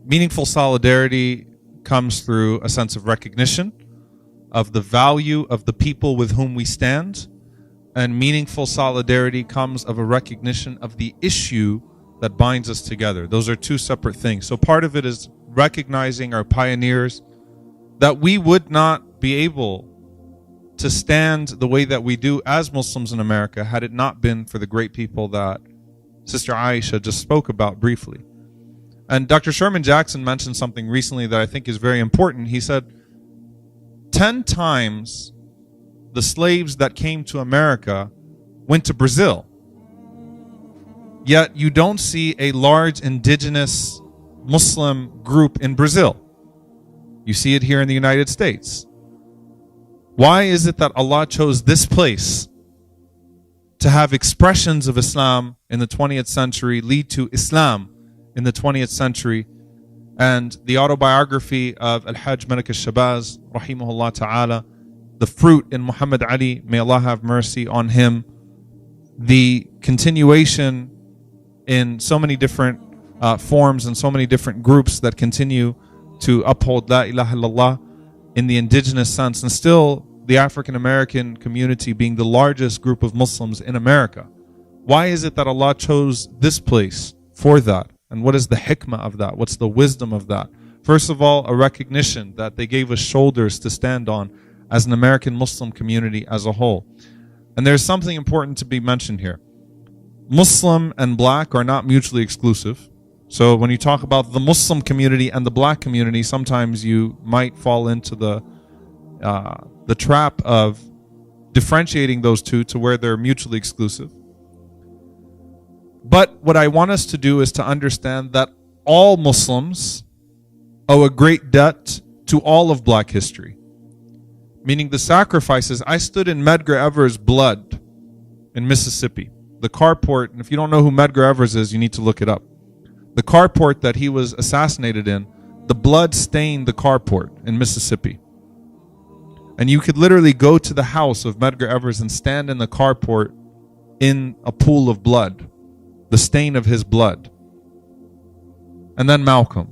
Meaningful solidarity comes through a sense of recognition of the value of the people with whom we stand, and meaningful solidarity comes of a recognition of the issue that binds us together. Those are two separate things. So part of it is recognizing our pioneers, that we would not be able to stand the way that we do as Muslims in America had it not been for the great people that Sister Aisha just spoke about briefly. And Dr. Sherman Jackson mentioned something recently that I think is very important. He said, 10 times the slaves that came to America went to Brazil. Yet you don't see a large indigenous Muslim group in Brazil. You see it here in the United States. Why is it that Allah chose this place to have expressions of Islam in the 20th century lead to Islam in the 20th century? And the autobiography of Al-Hajj Malik al-Shabazz, rahimahullah ta'ala, the fruit in Muhammad Ali, may Allah have mercy on him, the continuation in so many different forms and so many different groups that continue to uphold La ilaha illallah in the indigenous sense, and still the African American community being the largest group of Muslims in America. Why is it that Allah chose this place for that? And what is the hikmah of that? What's the wisdom of that? First of all, a recognition that they gave us shoulders to stand on as an American Muslim community as a whole. And there's something important to be mentioned here. Muslim and black are not mutually exclusive. So when you talk about the Muslim community and the black community, sometimes you might fall into the trap of differentiating those two to where they're mutually exclusive. But what I want us to do is to understand that all Muslims owe a great debt to all of black history. Meaning the sacrifices. I stood in Medgar Evers' blood in Mississippi. The carport, and if you don't know who Medgar Evers is, you need to look it up. The carport that he was assassinated in, the blood stained the carport in Mississippi. And you could literally go to the house of Medgar Evers and stand in the carport in a pool of blood, the stain of his blood. And then Malcolm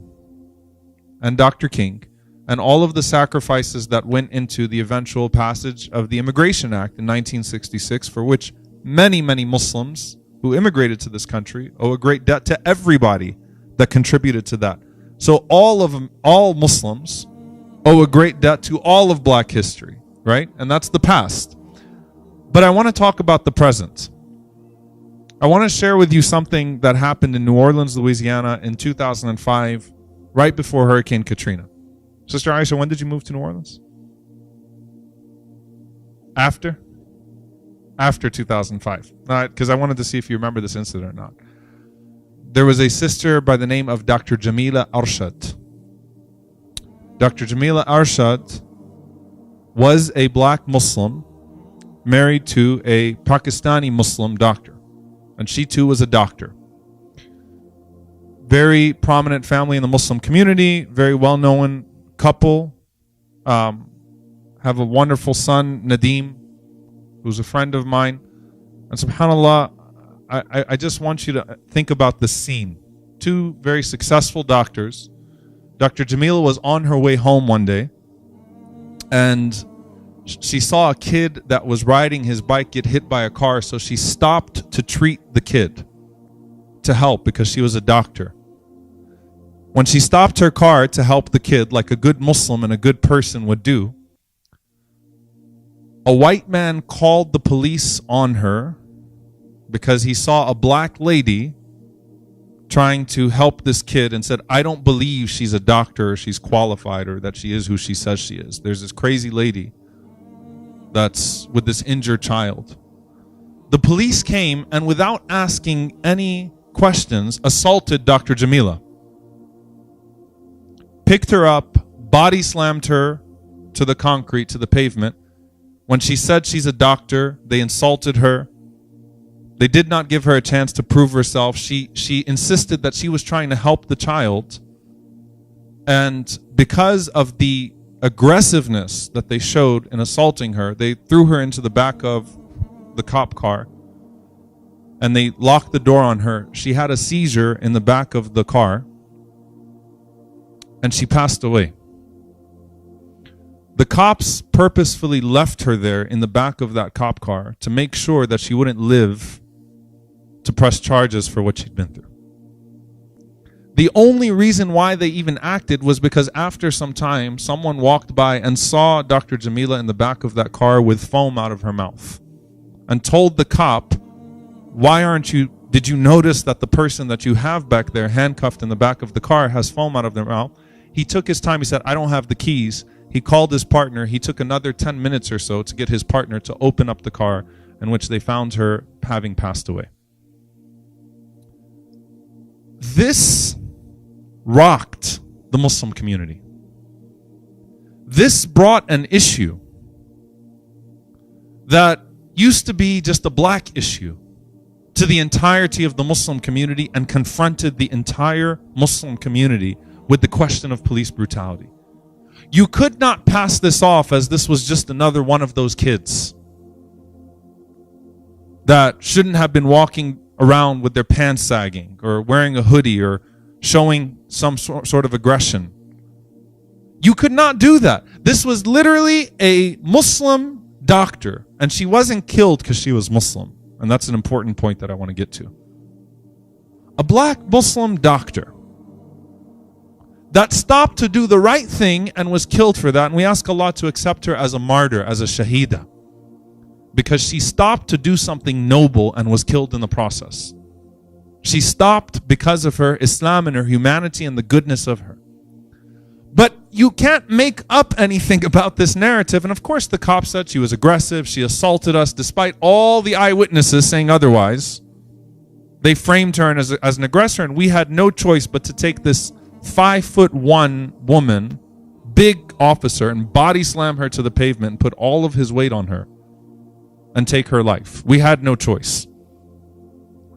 and Dr. King and all of the sacrifices that went into the eventual passage of the Immigration Act in 1966, for which many, many Muslims who immigrated to this country owe a great debt to everybody that contributed to that. So all Muslims owe a great debt to all of black history, right? And that's the past. But I want to talk about the present. I want to share with you something that happened in New Orleans, Louisiana in 2005, right before Hurricane Katrina. Sister Aisha, when did you move to New Orleans? After 2005. Because I wanted to see if you remember this incident or not. There was a sister by the name of Dr. Jamila Arshad. Dr. Jamila Arshad was a black Muslim married to a Pakistani Muslim doctor. And she too was a doctor. Very prominent family in the Muslim community, very well-known couple. Have a wonderful son, Nadeem, who's a friend of mine. And subhanAllah, I just want you to think about the scene. Two very successful doctors. Dr. Jamila was on her way home one day, and she saw a kid that was riding his bike get hit by a car, so she stopped to treat the kid, to help, because she was a doctor. When she stopped her car to help the kid, like a good Muslim and a good person would do, a white man called the police on her because he saw a black lady trying to help this kid and said, I don't believe she's a doctor or she's qualified or that she is who she says she is. There's this crazy lady that's with this injured child. The police came and without asking any questions assaulted Dr. Jamila. Picked her up, body slammed her to the concrete, to the pavement. When she said she's a doctor, they insulted her. They did not give her a chance to prove herself. She insisted that she was trying to help the child. And because of the aggressiveness that they showed in assaulting her, they threw her into the back of the cop car and they locked the door on her. She had a seizure in the back of the car. and she passed away. The cops purposefully left her there in the back of that cop car to make sure that she wouldn't live to press charges for what she'd been through. The only reason why they even acted was because after some time, someone walked by and saw Dr. Jamila in the back of that car with foam out of her mouth and told the cop, did you notice that the person that you have back there handcuffed in the back of the car has foam out of their mouth? He took his time. He said, I don't have the keys. He called his partner. He took another 10 minutes or so to get his partner to open up the car, in which they found her having passed away. This rocked the Muslim community. This brought an issue that used to be just a black issue to the entirety of the Muslim community and confronted the entire Muslim community with the question of police brutality. You could not pass this off as this was just another one of those kids that shouldn't have been walking around with their pants sagging or wearing a hoodie or showing some sort of aggression. You could not do that. This was literally a Muslim doctor, and she wasn't killed because she was Muslim. And that's an important point that I want to get to. A black Muslim doctor that stopped to do the right thing and was killed for that. And we ask Allah to accept her as a martyr, as a shahida, because she stopped to do something noble and was killed in the process. She stopped because of her Islam and her humanity and the goodness of her. But you can't make up anything about this narrative. And of course the cop said she was aggressive, she assaulted us, despite all the eyewitnesses saying otherwise. They framed her as an aggressor, and we had no choice but to take this 5'1" woman, big officer, and body slam her to the pavement and put all of his weight on her and take her life. We had no choice.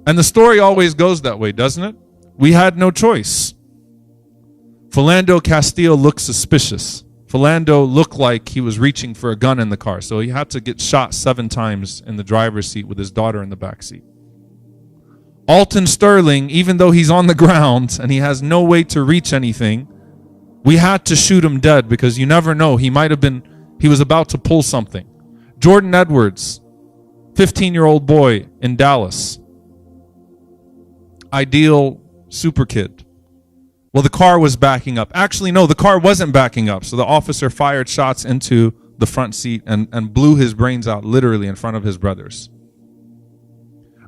And the story always goes that way, doesn't it? We had no choice. Philando Castillo looked suspicious. Philando looked like he was reaching for a gun in the car, so he had to get shot 7 times in the driver's seat with his daughter in the back seat. Alton Sterling, even though he's on the ground and he has no way to reach anything, we had to shoot him dead because you never know. He was about to pull something. Jordan Edwards, 15-year-old boy in Dallas. Ideal super kid. Well, the car was backing up. Actually, no, the car wasn't backing up. So the officer fired shots into the front seat and blew his brains out literally in front of his brothers.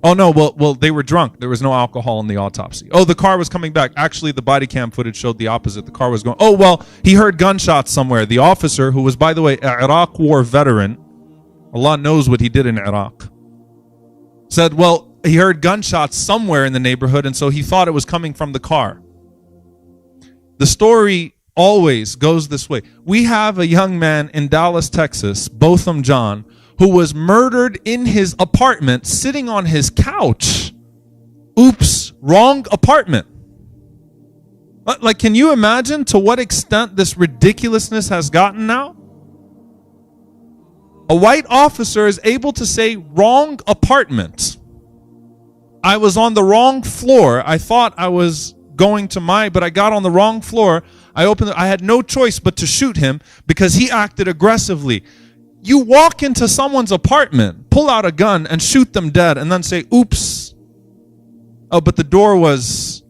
Oh, no, well, they were drunk. There was no alcohol in the autopsy. Oh, the car was coming back. Actually, the body cam footage showed the opposite. The car was going, oh, well, he heard gunshots somewhere. The officer, who was, by the way, an Iraq war veteran, Allah knows what he did in Iraq, said, well, he heard gunshots somewhere in the neighborhood, and so he thought it was coming from the car. The story always goes this way. We have a young man in Dallas, Texas, Botham John, who was murdered in his apartment, sitting on his couch. Oops, wrong apartment. Like, can you imagine to what extent this ridiculousness has gotten now? A white officer is able to say wrong apartment. I was on the wrong floor. I thought I was going to but I got on the wrong floor. I had no choice but to shoot him because he acted aggressively. You walk into someone's apartment, pull out a gun and shoot them dead and then say, oops. Oh, but the door was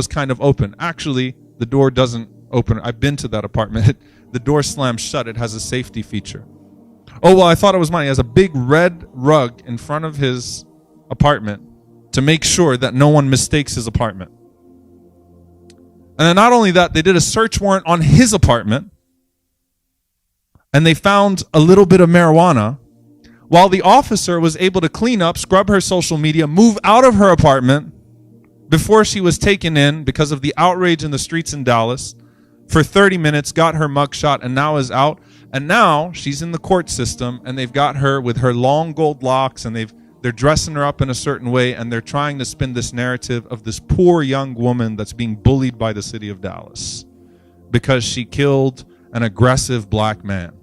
kind of open. Actually, the door doesn't open. I've been to that apartment. The door slams shut. It has a safety feature. Oh, well, I thought it was mine. He has a big red rug in front of his apartment to make sure that no one mistakes his apartment. And then not only that, they did a search warrant on his apartment and they found a little bit of marijuana while the officer was able to clean up, scrub her social media, move out of her apartment before she was taken in because of the outrage in the streets in Dallas for 30 minutes, got her mugshot, and now is out. And now she's in the court system and they've got her with her long gold locks and they're dressing her up in a certain way, and they're trying to spin this narrative of this poor young woman that's being bullied by the city of Dallas because she killed an aggressive black man.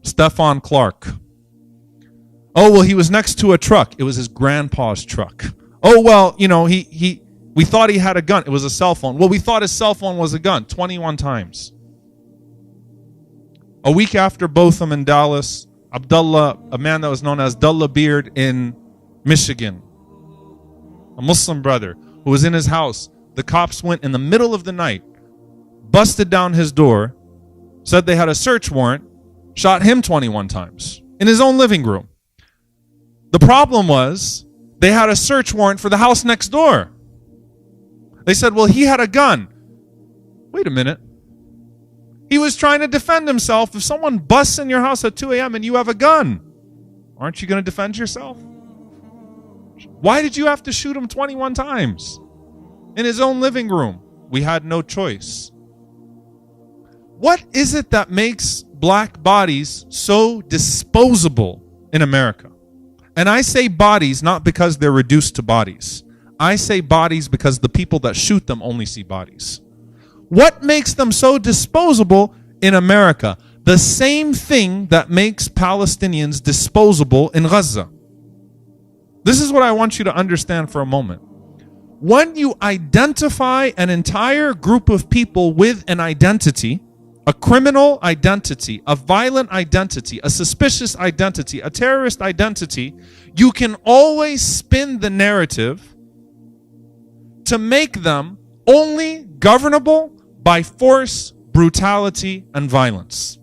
Stephon Clark. Oh, well, he was next to a truck. It was his grandpa's truck. Oh, well, he We thought he had a gun. It was a cell phone. Well, we thought his cell phone was a gun 21 times. A week after Botham in Dallas, Abdullah, a man that was known as Dullah Beard in Michigan, a Muslim brother who was in his house. The cops went in the middle of the night, busted down his door, said they had a search warrant, shot him 21 times in his own living room. The problem was they had a search warrant for the house next door. They said, well, he had a gun. Wait a minute. He was trying to defend himself. If someone busts in your house at 2 a.m. and you have a gun, aren't you going to defend yourself? Why did you have to shoot him 21 times in his own living room? We had no choice. What is it that makes black bodies so disposable in America? And I say bodies not because they're reduced to bodies. I say bodies because the people that shoot them only see bodies. What makes them so disposable in America? The same thing that makes Palestinians disposable in Gaza. This is what I want you to understand for a moment. When you identify an entire group of people with an identity, a criminal identity, a violent identity, a suspicious identity, a terrorist identity, you can always spin the narrative to make them only governable by force, brutality, and violence.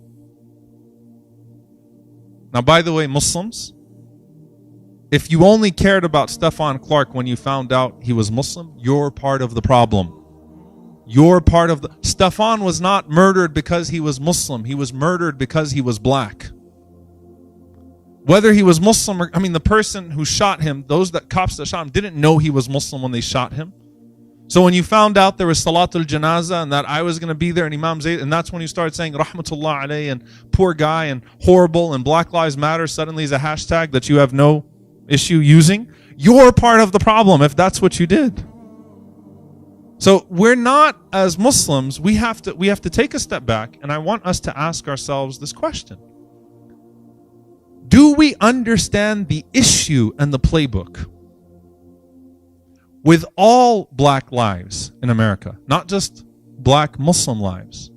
Now, by the way, Muslims, if you only cared about Stephon Clark when you found out he was Muslim, you're part of the problem. You're part of the... Stephon was not murdered because he was Muslim. He was murdered because he was black. Whether he was Muslim or... the person who shot him, cops that shot him, didn't know he was Muslim when they shot him. So when you found out there was Salatul Janaza and that I was going to be there and Imam Zayd, and that's when you started saying Rahmatullah alayhi and poor guy and horrible and Black Lives Matter suddenly is a hashtag that you have no issue using, you're part of the problem if that's what you did. So we're not, as Muslims, we have to take a step back, and I want us to ask ourselves this question. Do we understand the issue and the playbook? With all black lives in America, not just black Muslim lives,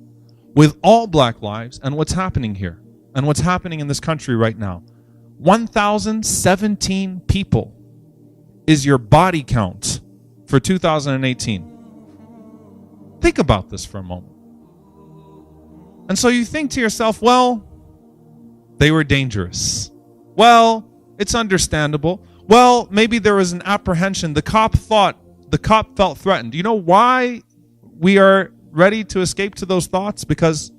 with all black lives and what's happening here and what's happening in this country right now. 1,017 people is your body count for 2018. Think about this for a moment. And so you think to yourself, well, they were dangerous. Well, it's understandable. Well, maybe there was an apprehension. The cop felt threatened. Do you know why we are ready to escape to those thoughts? Because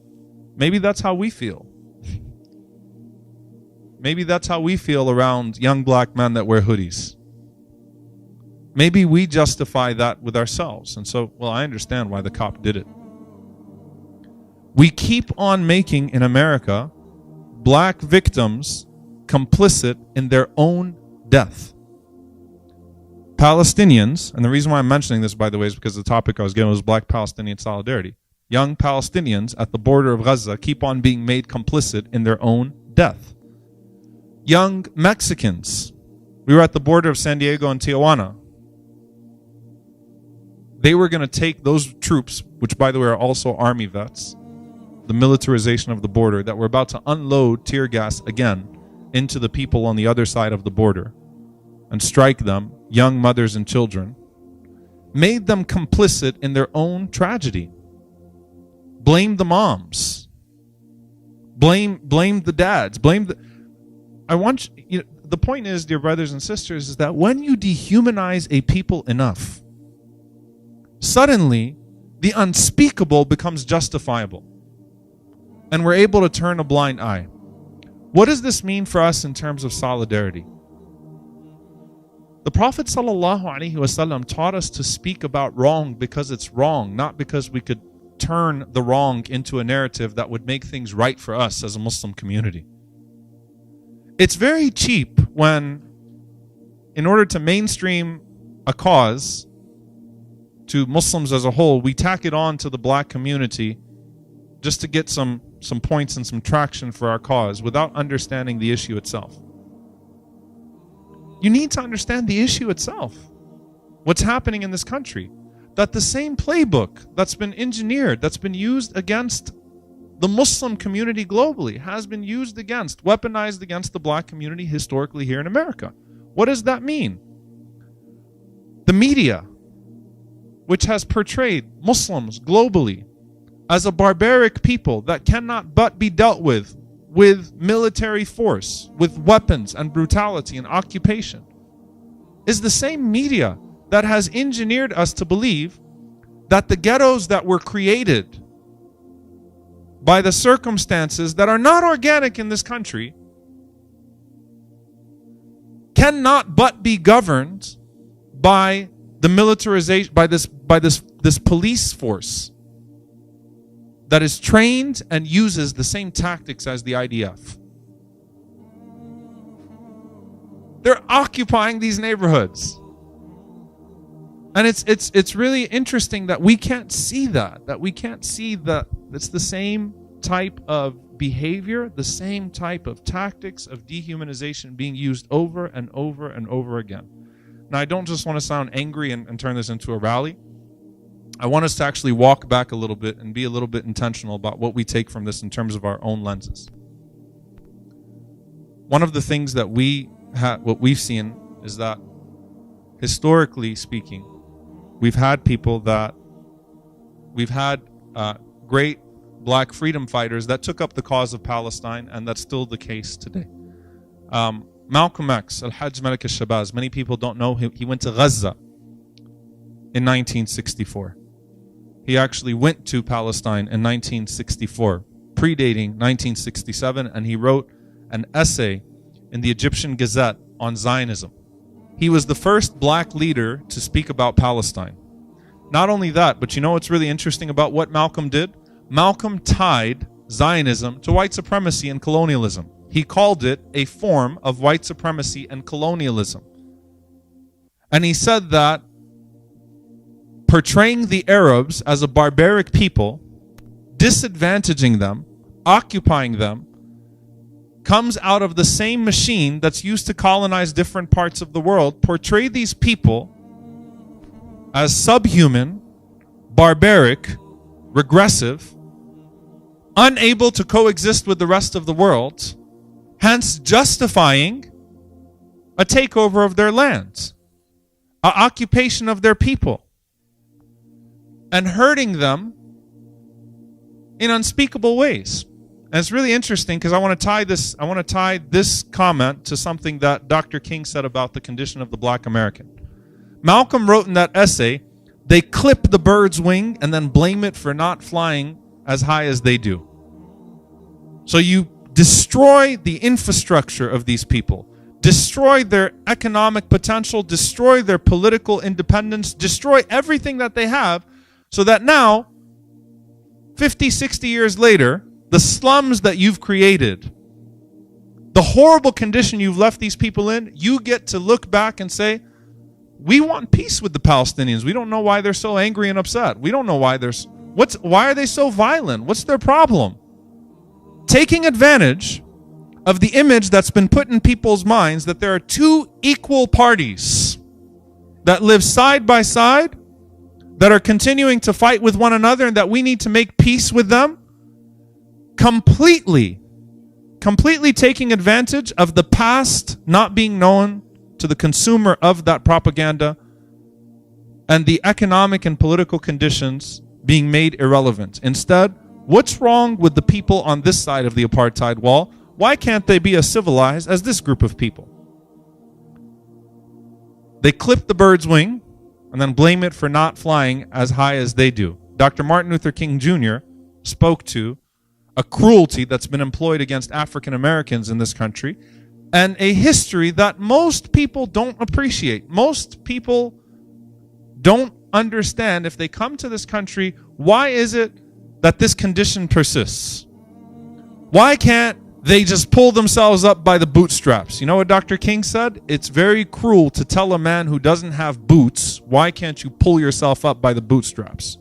maybe that's how we feel. Maybe that's how we feel around young black men that wear hoodies. Maybe we justify that with ourselves. And so, well, I understand why the cop did it. We keep on making in America black victims complicit in their own death. Palestinians, and the reason why I'm mentioning this, by the way, is because the topic I was given was Black Palestinian solidarity. Young Palestinians at the border of Gaza keep on being made complicit in their own death. Young Mexicans, we were at the border of San Diego and Tijuana. They were going to take those troops, which by the way are also army vets, the militarization of the border, that were about to unload tear gas again into the people on the other side of the border and strike them, young mothers and children, made them complicit in their own tragedy. Blame the moms. Blame the dads. The point is, dear brothers and sisters, is that when you dehumanize a people enough, suddenly the unspeakable becomes justifiable. And we're able to turn a blind eye. What does this mean for us in terms of solidarity? The Prophet ﷺ taught us to speak about wrong because it's wrong, not because we could turn the wrong into a narrative that would make things right for us as a Muslim community. It's very cheap when, in order to mainstream a cause to Muslims as a whole, we tack it on to the black community just to get some points and some traction for our cause without understanding the issue itself. You need to understand the issue itself. what's happening in this country. That the same playbook that's been engineered, that's been used against the Muslim community globally, has been used against, weaponized against the black community historically here in America. What does that mean? The media, which has portrayed Muslims globally as a barbaric people that cannot but be dealt with military force, with weapons and brutality and occupation, is the same media that has engineered us to believe that the ghettos that were created by the circumstances that are not organic in this country cannot but be governed by the militarization, by this police force that is trained and uses the same tactics as the IDF. They're occupying these neighborhoods. And it's really interesting that we can't see that we can't see that it's the same type of behavior, the same type of tactics of dehumanization being used over and over and over again. Now, I don't just want to sound angry and turn this into a rally. I want us to actually walk back a little bit and be a little bit intentional about what we take from this in terms of our own lenses. One of the things that what we've seen is that, historically speaking, we've had great black freedom fighters that took up the cause of Palestine, and that's still the case today. Malcolm X, Al-Hajj Malik al-Shabazz, many people don't know him. He went to Gaza in 1964. He actually went to Palestine in 1964, predating 1967, and he wrote an essay in the Egyptian Gazette on Zionism. He was the first black leader to speak about Palestine. Not only that, but you know what's really interesting about what Malcolm did? Malcolm tied Zionism to white supremacy and colonialism. He called it a form of white supremacy and colonialism. And he said that portraying the Arabs as a barbaric people, disadvantaging them, occupying them, comes out of the same machine that's used to colonize different parts of the world. Portray these people as subhuman, barbaric, regressive, unable to coexist with the rest of the world, hence justifying a takeover of their lands, an occupation of their people, and hurting them in unspeakable ways. And it's really interesting because I want to tie this comment to something that Dr. King said about the condition of the Black American. Malcolm wrote in that essay, they clip the bird's wing and then blame it for not flying as high as they do. So you destroy the infrastructure of these people, destroy their economic potential, destroy their political independence, destroy everything that they have, so that now, 50, 60 years later, the slums that you've created, the horrible condition you've left these people in, you get to look back and say, we want peace with the Palestinians. We don't know why they're so angry and upset. We don't know why why are they so violent? What's their problem? Taking advantage of the image that's been put in people's minds that there are two equal parties that live side by side, that are continuing to fight with one another, and that we need to make peace with them, completely taking advantage of the past not being known to the consumer of that propaganda, and the economic and political conditions being made irrelevant. Instead, what's wrong with the people on this side of the apartheid wall? Why can't they be as civilized as this group of people? They clip the bird's wing and then blame it for not flying as high as they do. Dr. Martin Luther King Jr. spoke to a cruelty that's been employed against African Americans in this country, and a history that most people don't appreciate. Most people don't understand, if they come to this country, why is it that this condition persists? Why can't they just pull themselves up by the bootstraps? You know what Dr. King said? It's very cruel to tell a man who doesn't have boots, why can't you pull yourself up by the bootstraps?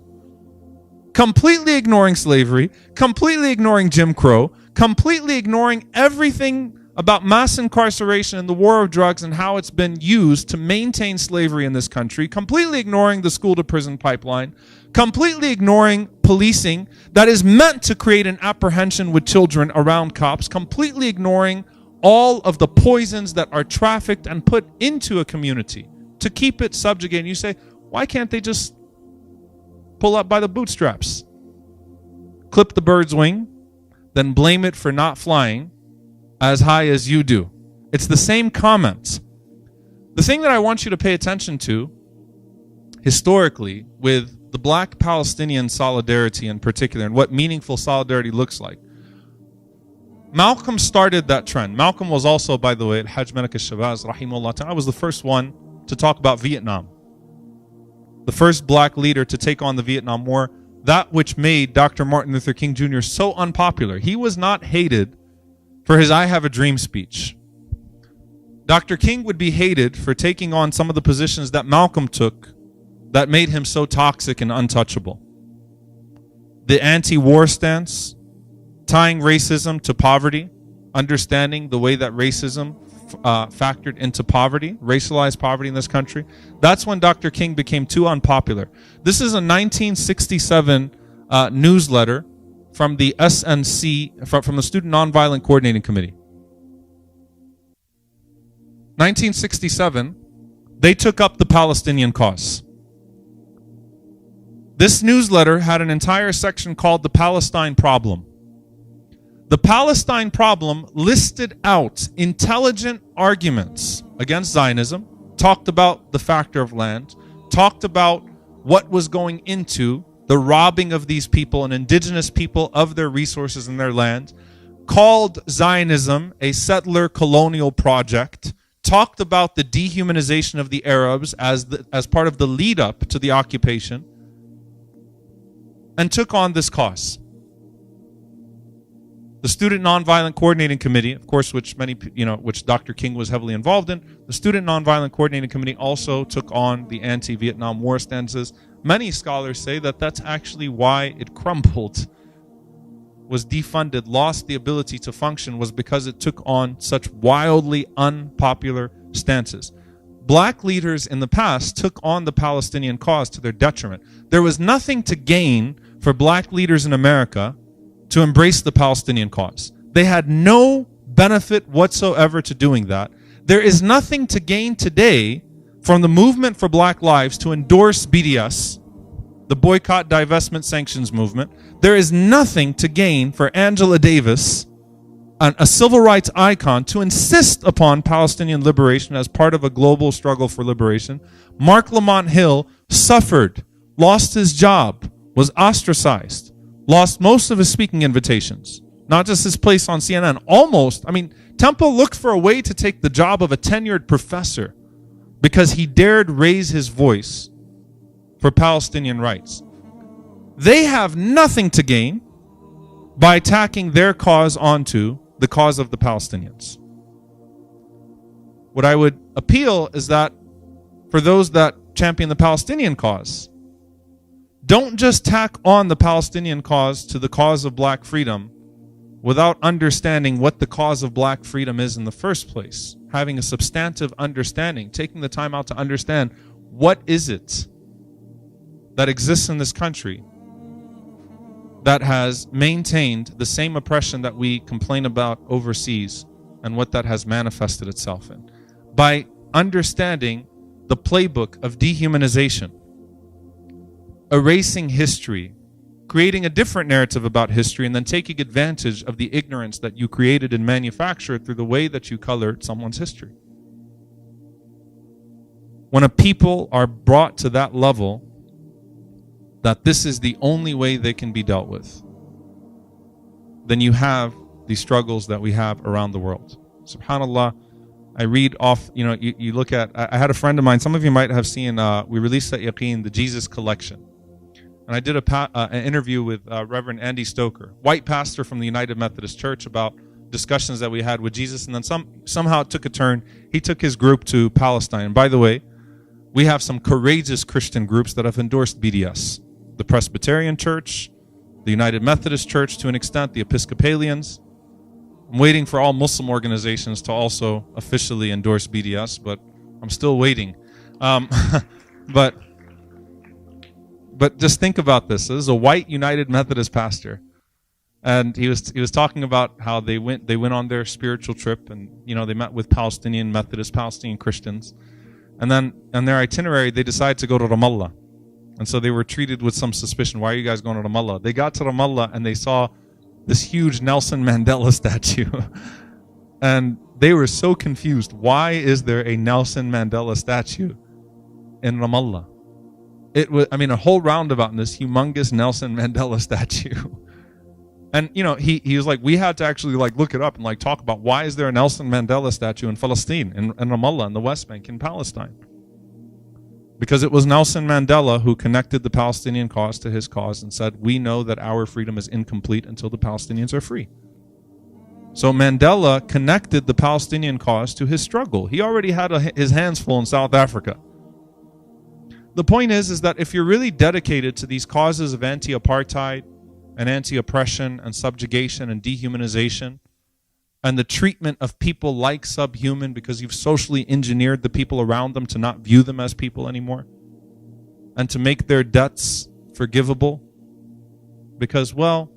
Completely ignoring slavery, completely ignoring Jim Crow, completely ignoring everything about mass incarceration and the war of drugs and how it's been used to maintain slavery in this country, completely ignoring the school to prison pipeline, completely ignoring policing that is meant to create an apprehension with children around cops, completely ignoring all of the poisons that are trafficked and put into a community to keep it subjugated. You say, why can't they just pull up by the bootstraps, clip the bird's wing, then blame it for not flying as high as you do? It's the same comments. The thing that I want you to pay attention to historically with the Black-Palestinian solidarity in particular and what meaningful solidarity looks like. Malcolm started that trend. Malcolm was also, by the way, Al-Hajj Malik al-Shabazz, rahimahullah ta'ala, was the first one to talk about Vietnam. The first black leader to take on the Vietnam War, that which made Dr. Martin Luther King Jr. so unpopular. He was not hated for his I Have a Dream speech. Dr. King would be hated for taking on some of the positions that Malcolm took that made him so toxic and untouchable. The anti-war stance, tying racism to poverty, understanding the way that racism factored into poverty, racialized poverty in this country. That's when Dr. King became too unpopular. This is a 1967 newsletter from the SNC, from the Student Nonviolent Coordinating Committee. 1967, they took up the Palestinian cause. This newsletter had an entire section called the Palestine Problem. The Palestine Problem listed out intelligent arguments against Zionism, talked about the factor of land, talked about what was going into the robbing of these people and indigenous people of their resources and their land, called Zionism a settler colonial project, talked about the dehumanization of the Arabs as part of the lead up to the occupation, and took on this cause. The Student Nonviolent Coordinating Committee, of course, which Dr. King was heavily involved in, the Student Nonviolent Coordinating Committee also took on the anti-Vietnam War stances. Many scholars say that that's actually why it crumbled, was defunded, lost the ability to function, was because it took on such wildly unpopular stances. Black leaders in the past took on the Palestinian cause to their detriment. There was nothing to gain for black leaders in America to embrace the Palestinian cause. They had no benefit whatsoever to doing that. There is nothing to gain today from the movement for black lives to endorse BDS, the boycott, divestment, sanctions movement. There is nothing to gain for Angela Davis, a civil rights icon, to insist upon Palestinian liberation as part of a global struggle for liberation. Mark Lamont Hill suffered, lost his job, was ostracized, lost most of his speaking invitations, not just his place on CNN. Temple looked for a way to take the job of a tenured professor because he dared raise his voice for Palestinian rights. They have nothing to gain by attacking their cause onto the cause of the Palestinians. What I would appeal is that for those that champion the Palestinian cause, don't just tack on the Palestinian cause to the cause of black freedom without understanding what the cause of black freedom is in the first place. Having a substantive understanding, taking the time out to understand what is it that exists in this country that has maintained the same oppression that we complain about overseas and what that has manifested itself in. By understanding the playbook of dehumanization, erasing history, creating a different narrative about history, and then taking advantage of the ignorance that you created and manufactured through the way that you colored someone's history. When a people are brought to that level, that this is the only way they can be dealt with, then you have the struggles that we have around the world. SubhanAllah, I read off, you look at, I had a friend of mine, some of you might have seen, we released at Yaqeen, the Jesus Collection. And I did an interview with Reverend Andy Stoker, white pastor from the United Methodist Church, about discussions that we had with Jesus. And then somehow it took a turn. He took his group to Palestine. And by the way, we have some courageous Christian groups that have endorsed BDS. The Presbyterian Church, the United Methodist Church to an extent, the Episcopalians. I'm waiting for all Muslim organizations to also officially endorse BDS, but I'm still waiting. But just think about this. This is a white United Methodist pastor, and he was talking about how they went on their spiritual trip, and they met with Palestinian Methodists, Palestinian Christians, and then on their itinerary they decided to go to Ramallah, and so they were treated with some suspicion. Why are you guys going to Ramallah? They got to Ramallah and they saw this huge Nelson Mandela statue. And they were so confused. Why is there a Nelson Mandela statue in Ramallah? It was, a whole roundabout in this humongous Nelson Mandela statue. And, he was like, we had to actually look it up and talk about why is there a Nelson Mandela statue in Palestine, in Ramallah, in the West Bank, in Palestine. Because it was Nelson Mandela who connected the Palestinian cause to his cause and said, we know that our freedom is incomplete until the Palestinians are free. So Mandela connected the Palestinian cause to his struggle. He already had his hands full in South Africa. The point is that if you're really dedicated to these causes of anti-apartheid and anti-oppression and subjugation and dehumanization, and the treatment of people like subhuman because you've socially engineered the people around them to not view them as people anymore, and to make their debts forgivable, because, well,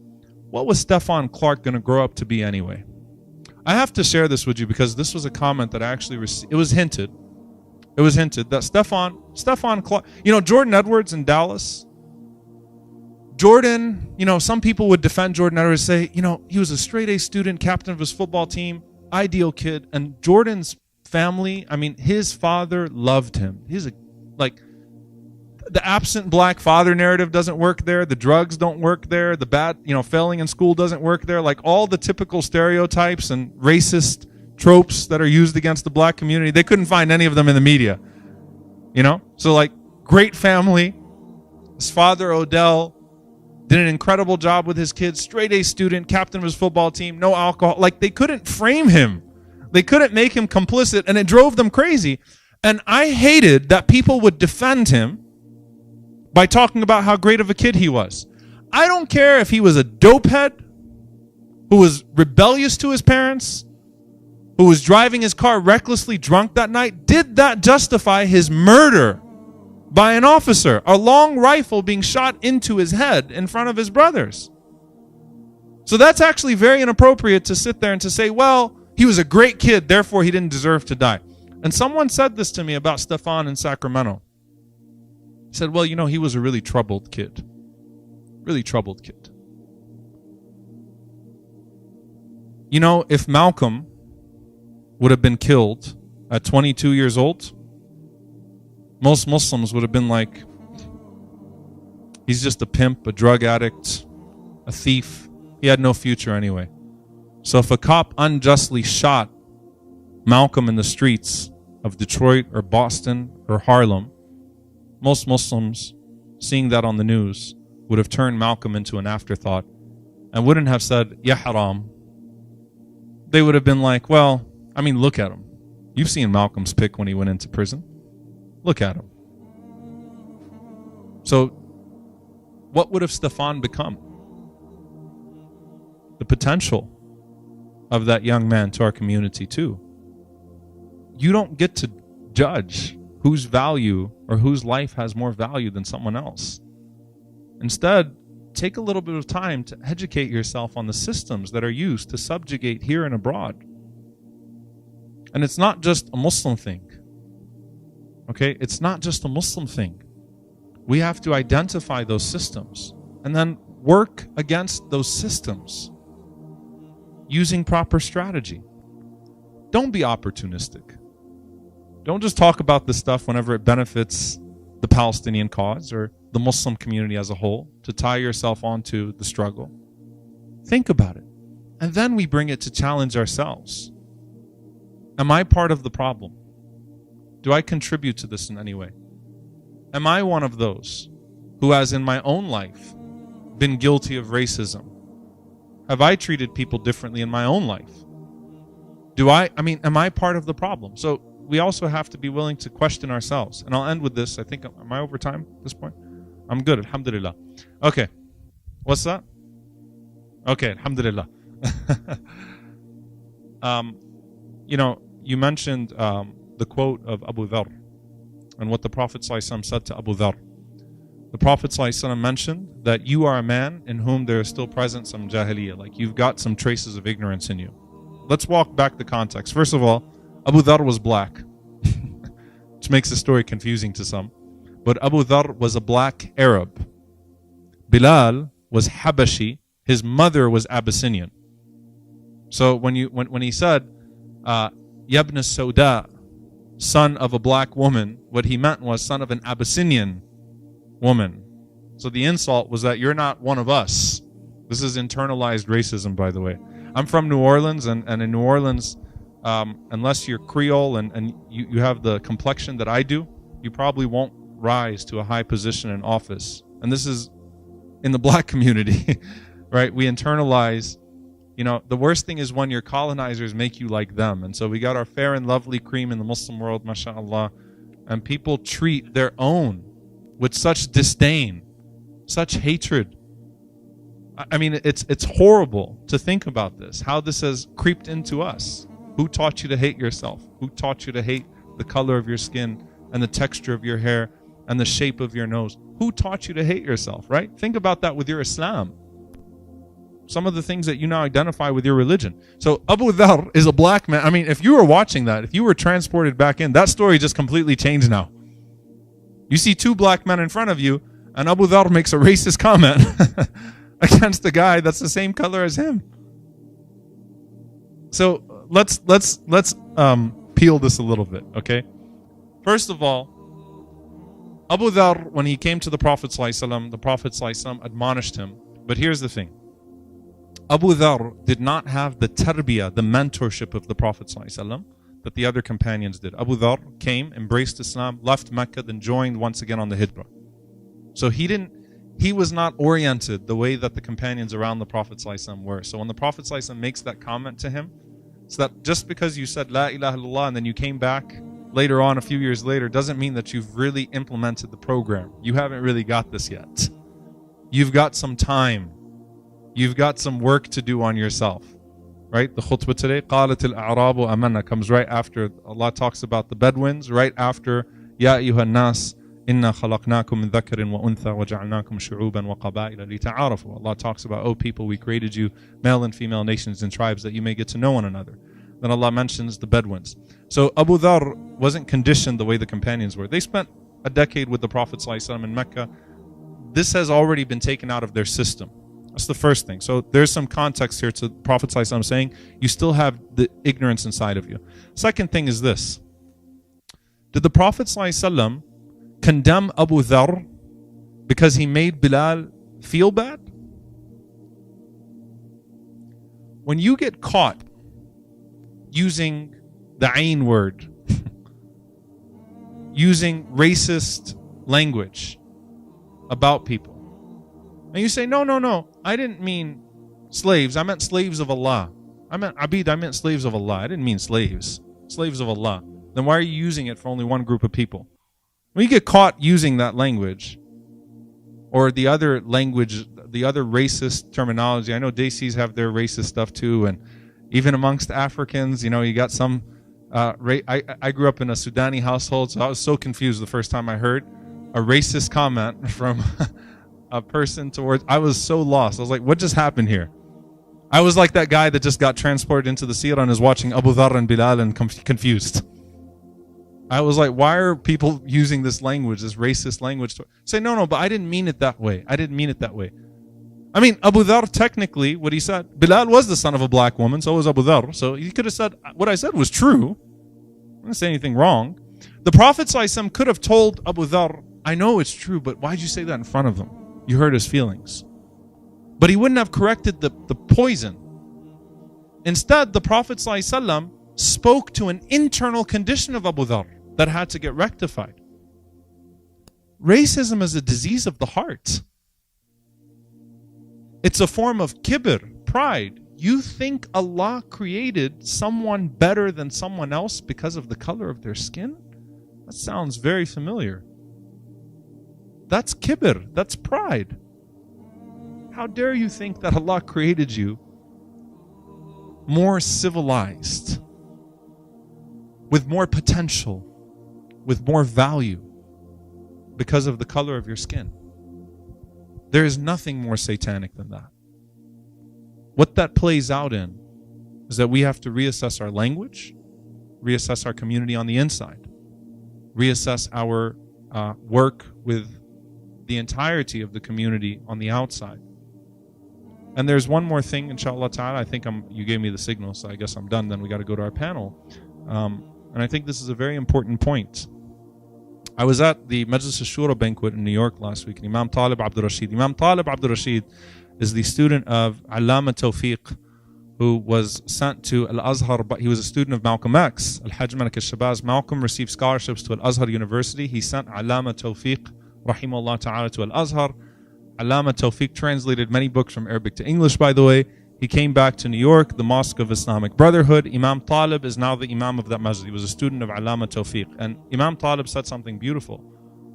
what was Stephon Clark going to grow up to be anyway? I have to share this with you because this was a comment that I actually received. It was hinted that Stephon Clark, Jordan Edwards in Dallas, Jordan, some people would defend Jordan Edwards, say, he was a straight A student, captain of his football team, ideal kid. And Jordan's family, his father loved him. He's the absent black father narrative doesn't work there. The drugs don't work there. The bad, failing in school doesn't work there. All the typical stereotypes and racist tropes that are used against the black community, they couldn't find any of them in the media. So great family. His father, Odell, did an incredible job with his kids, straight A student, captain of his football team, no alcohol. They couldn't frame him. They couldn't make him complicit, and it drove them crazy. And I hated that people would defend him by talking about how great of a kid he was. I don't care if he was a dopehead who was rebellious to his parents, who was driving his car recklessly drunk that night. Did that justify his murder by an officer, a long rifle being shot into his head in front of his brothers? So that's actually very inappropriate to sit there and to say, well, he was a great kid, therefore he didn't deserve to die. And someone said this to me about Stephon in Sacramento. He said, well, he was a really troubled kid. Really troubled kid. If Malcolm would have been killed at 22 years old, most Muslims would have been like, he's just a pimp, a drug addict, a thief. He had no future anyway. So if a cop unjustly shot Malcolm in the streets of Detroit or Boston or Harlem, most Muslims, seeing that on the news, would have turned Malcolm into an afterthought and wouldn't have said, ya haram. They would have been like, well, look at him. You've seen Malcolm's pic when he went into prison. Look at him. So, what would have Stephon become? The potential of that young man to our community too. You don't get to judge whose value or whose life has more value than someone else. Instead, take a little bit of time to educate yourself on the systems that are used to subjugate here and abroad. And it's not just a Muslim thing. Okay? It's not just a Muslim thing. We have to identify those systems and then work against those systems using proper strategy. Don't be opportunistic. Don't just talk about this stuff whenever it benefits the Palestinian cause or the Muslim community as a whole to tie yourself onto the struggle. Think about it. And then we bring it to challenge ourselves. Am I part of the problem? Do I contribute to this in any way? Am I one of those who has in my own life been guilty of racism? Have I treated people differently in my own life? Am I part of the problem? So we also have to be willing to question ourselves. And I'll end with this. I think, am I over time at this point? I'm good, alhamdulillah. Okay. What's that? Okay, alhamdulillah. You mentioned the quote of Abu Dharr and what the Prophet ﷺ said to Abu Dharr. The Prophet ﷺ mentioned that you are a man in whom there is still present some jahiliyyah, like you've got some traces of ignorance in you. Let's walk back the context. First of all, Abu Dharr was black, which makes the story confusing to some. But Abu Dharr was a black Arab. Bilal was Habashi. His mother was Abyssinian. So when he said, Yabna Sauda, son of a black woman, what he meant was son of an Abyssinian woman. So the insult was that you're not one of us. This is internalized racism, by the way. I'm from New Orleans, and in New Orleans, unless you're Creole and you have the complexion that I do, you probably won't rise to a high position in office. And this is in the black community, right? We internalize, the worst thing is when your colonizers make you like them. And so we got our fair and lovely cream in the Muslim world, mashallah, and people treat their own with such disdain, such hatred. I mean, it's horrible to think about this, how this has creeped into us. Who taught you to hate yourself? Who taught you to hate the color of your skin and the texture of your hair and the shape of your nose? Who taught you to hate yourself, right? Think about that with your Islam. Some of the things that you now identify with your religion. So Abu Dharr is a black man. I mean, if you were watching that, if you were transported back in, that story just completely changed now. You see two black men in front of you, and Abu Dharr makes a racist comment against a guy that's the same color as him. So let's peel this a little bit, okay? First of all, Abu Dharr, when he came to the Prophet ﷺ, the Prophet ﷺ admonished him. But here's the thing. Abu Dharr did not have the tarbiyah, the mentorship of the Prophet ﷺ that the other companions did. Abu Dharr came, embraced Islam, left Mecca, then joined once again on the Hijrah. So he was not oriented the way that the companions around the Prophet ﷺ were. So when the Prophet ﷺ makes that comment to him, so that just because you said La ilaha illallah and then you came back later on, a few years later, doesn't mean that you've really implemented the program. You haven't really got this yet. You've got some time. You've got some work to do on yourself. Right? The khutbah today, قَالَتِ الْأَعْرَابُ أَمَنَّا, comes right after Allah talks about the Bedouins, right after يَا أَيُّهَا النَّاسِ إِنَّا خَلَقْنَاكُم مِّن ذَكَرٍ وَأُنثَى وَجَعَلْنَاكُمْ شُعُوبًا وَقَبَائِلَ لِتَعَارَفُوا. Allah talks about, oh people, we created you male and female nations and tribes that you may get to know one another. Then Allah mentions the Bedouins. So Abu Dharr wasn't conditioned the way the companions were. They spent a decade with the Prophet ﷺ in Mecca. This has already been taken out of their system. That's the first thing. So there's some context here to the Prophet ﷺ saying, you still have the ignorance inside of you. Second thing is this. Did the Prophet ﷺ condemn Abu Dharr because he made Bilal feel bad? When you get caught using the Ain word, using racist language about people, and you say, no, I didn't mean slaves, I meant slaves of Allah. I meant Abid, I meant slaves of Allah. I didn't mean slaves of Allah. Then why are you using it for only one group of people? When you get caught using that language, or the other language, the other racist terminology, I know Desis have their racist stuff too, and even amongst Africans, you got some, I grew up in a Sudani household, so I was so confused the first time I heard a racist comment from a person towards, I was so lost. I was like, what just happened here? I was like that guy that just got transported into the seer and is watching Abu Dharr and Bilal and confused. I was like, why are people using this language, this racist language? To say, no, but I didn't mean it that way. I didn't mean it that way. I mean, Abu Dharr, technically, what he said, Bilal was the son of a black woman, so was Abu Dharr. So he could have said, what I said was true. I didn't say anything wrong. The Prophet ﷺ could have told Abu Dharr, I know it's true, but why'd you say that in front of him? You hurt his feelings. But he wouldn't have corrected the poison. Instead, the Prophet ﷺ spoke to an internal condition of Abu Dharr that had to get rectified. Racism is a disease of the heart. It's a form of kibr, pride. You think Allah created someone better than someone else because of the color of their skin? That sounds very familiar. That's kibr, that's pride. How dare you think that Allah created you more civilized, with more potential, with more value because of the color of your skin. There is nothing more satanic than that. What that plays out in is that we have to reassess our language, reassess our community on the inside, reassess our work with the entirety of the community on the outside. And there's one more thing, inshallah ta'ala. I think you gave me the signal, so I guess I'm done. Then we got to go to our panel. And I think this is a very important point. I was at the Majlis al-Shura banquet in New York last week, and Imam Talib Abdul Rashid. Imam Talib Abdul Rashid is the student of Allama Tawfiq, who was sent to Al-Azhar, but he was a student of Malcolm X. Al-Hajj Malik al-Shabazz. Malcolm received scholarships to Al-Azhar University. He sent Allama Tawfiq, rahimahullah ta'ala, to Al-Azhar. Allama Tawfiq translated many books from Arabic to English, by the way. He came back to New York, the Mosque of Islamic Brotherhood. Imam Talib is now the Imam of that masjid. He was a student of Allama Tawfiq. And Imam Talib said something beautiful,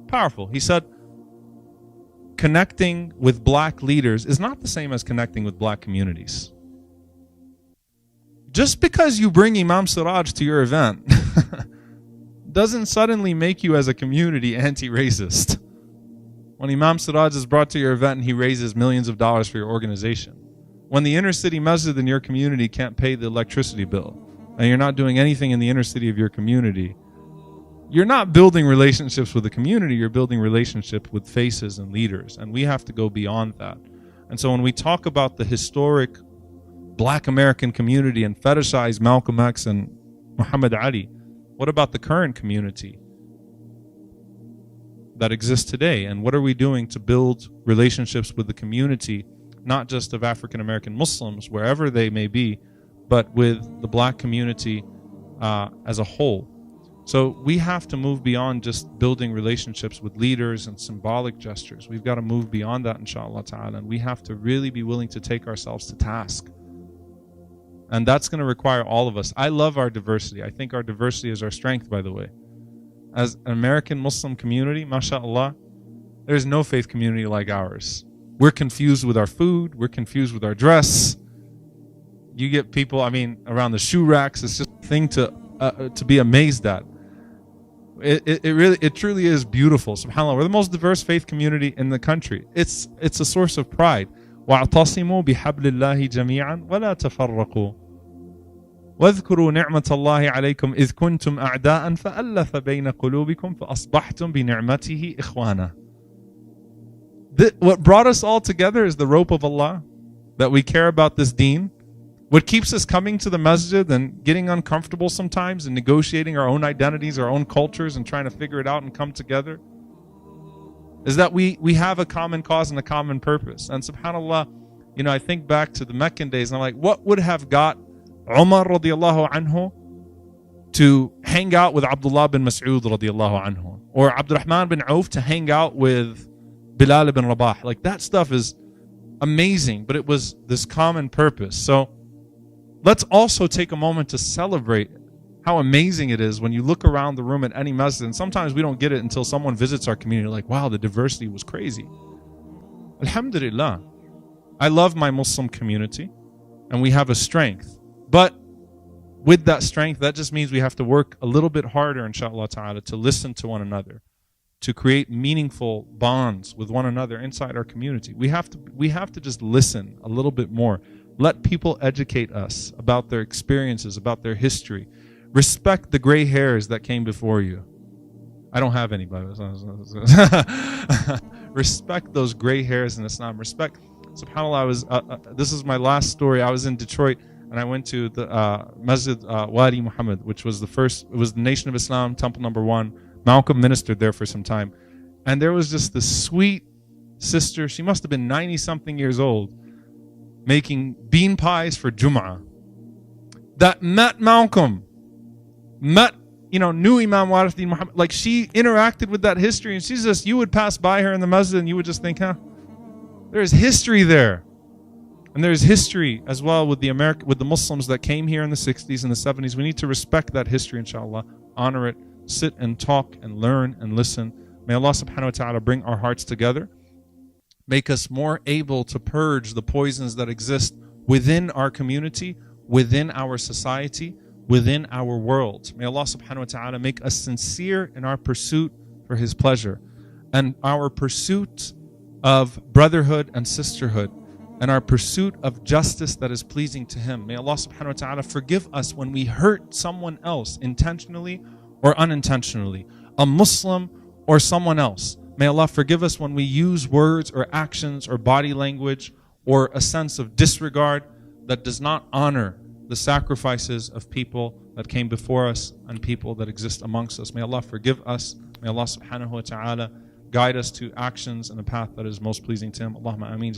powerful. He said, connecting with black leaders is not the same as connecting with black communities. Just because you bring Imam Siraj to your event doesn't suddenly make you as a community anti-racist. When Imam Siraj is brought to your event and he raises millions of dollars for your organization. When the inner city masjid in your community can't pay the electricity bill and you're not doing anything in the inner city of your community, you're not building relationships with the community, you're building relationships with faces and leaders. And we have to go beyond that. And so when we talk about the historic Black American community and fetishize Malcolm X and Muhammad Ali, what about the current community that exists today? And what are we doing to build relationships with the community, not just of African American Muslims, wherever they may be, but with the black community as a whole? So we have to move beyond just building relationships with leaders and symbolic gestures. We've got to move beyond that, inshallah ta'ala, and we have to really be willing to take ourselves to task. And that's going to require all of us. I love our diversity. I think our diversity is our strength, by the way. As an American Muslim community, mashallah, there's no faith community like ours. We're confused with our food. We're confused with our dress. You get people, around the shoe racks. It's just a thing to be amazed at. It truly is beautiful. SubhanAllah, we're the most diverse faith community in the country. It's a source of pride. وَاعْتَصِمُوا بِحَبْلِ اللَّهِ جَمِيعًا وَلَا تَفَرَّقُوا وَاذْكُرُوا نِعْمَةَ اللَّهِ عَلَيْكُمْ إِذْ كُنْتُمْ أَعْدَاءً فَأَلَّفَ بَيْنَ قُلُوبِكُمْ فَأَصْبَحْتُمْ بِنِعْمَتِهِ إِخْوَانًا. What brought us all together is the rope of Allah, that we care about this deen. What keeps us coming to the masjid and getting uncomfortable sometimes and negotiating our own identities, our own cultures, and trying to figure it out and come together is that we have a common cause and a common purpose. And subhanAllah, I think back to the Meccan days and I'm like, what would have got Umar radiallahu anhu to hang out with Abdullah bin Mas'ud radiallahu anhu, or Abdurrahman bin Auf to hang out with Bilal bin Rabah? Like, that stuff is amazing, but it was this common purpose. So let's also take a moment to celebrate how amazing it is when you look around the room at any masjid. And sometimes we don't get it until someone visits our community, like, wow, the diversity was crazy. Alhamdulillah. I love my Muslim community and we have a strength. But with that strength, that just means we have to work a little bit harder, inshallah ta'ala, to listen to one another, to create meaningful bonds with one another inside our community. We have to just listen a little bit more. Let people educate us about their experiences, about their history. Respect the gray hairs that came before you. I don't have any, by the way. Respect those gray hairs in Islam. Respect. SubhanAllah, this is my last story. I was in Detroit and I went to the Masjid Wadi Muhammad, which was it was the Nation of Islam, Temple number 1. Malcolm ministered there for some time. And there was just this sweet sister. She must have been 90-something years old, making bean pies for Jum'ah. That met Malcolm, knew Imam Warathi Muhammad. Like, she interacted with that history, and she's just, you would pass by her in the masjid and you would just think, there's history there. And there's history as well with the Muslims that came here in the 60s and the 70s. We need to respect that history, inshallah, honor it, sit and talk and learn and listen. May Allah subhanahu wa ta'ala bring our hearts together, make us more able to purge the poisons that exist within our community, within our society, within our world. May Allah subhanahu wa ta'ala make us sincere in our pursuit for His pleasure and our pursuit of brotherhood and sisterhood and our pursuit of justice that is pleasing to Him. May Allah subhanahu wa ta'ala forgive us when we hurt someone else intentionally or unintentionally, a Muslim or someone else. May Allah forgive us when we use words or actions or body language or a sense of disregard that does not honor the sacrifices of people that came before us and people that exist amongst us. May Allah forgive us. May Allah subhanahu wa ta'ala guide us to actions and the path that is most pleasing to Him. Allahumma ameen.